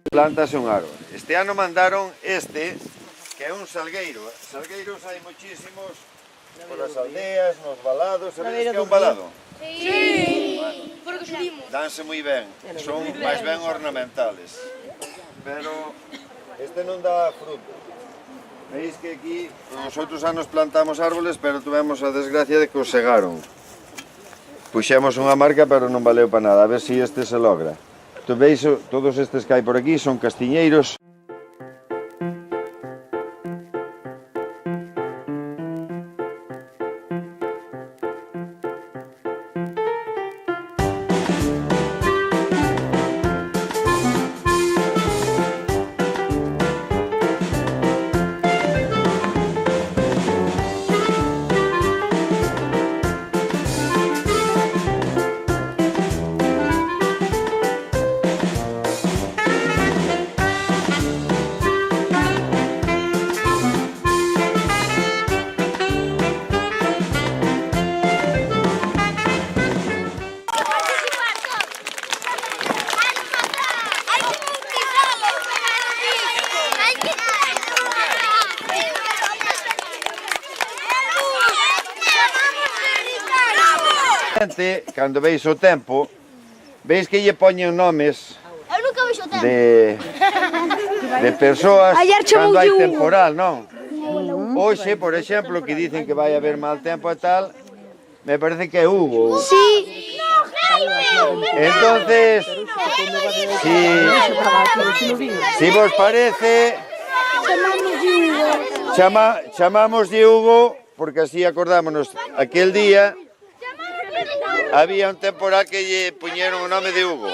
Plantas un árbol. Este ano mandaron este, que é un salgueiro. Salgueiros hai muchísimos polas aldeas, nos valados. Sabedes que é un valado? Sí. Porque subimos. Danse moi ben, son máis ben ornamentales. Pero este non dá fruto. Veis que aquí, nos outros anos plantamos árboles, pero tuvemos a desgracia de que os segaron. Puxemos unha marca, pero non valeu para nada. A ver se este se logra. Tu veis, todos estes que hai por aquí son castiñeiros. Cando veis o tempo, veis que lle poñen nomes de persoas cando hai temporal, non? Hoxe, por exemplo, que dicen que vai haber mal tempo e tal, me parece que é Hugo. Sí. Entonces, si vos parece, chamamos de Hugo, porque así acordámonos, aquel día había un temporal que lle puñeron o nome de Hugo.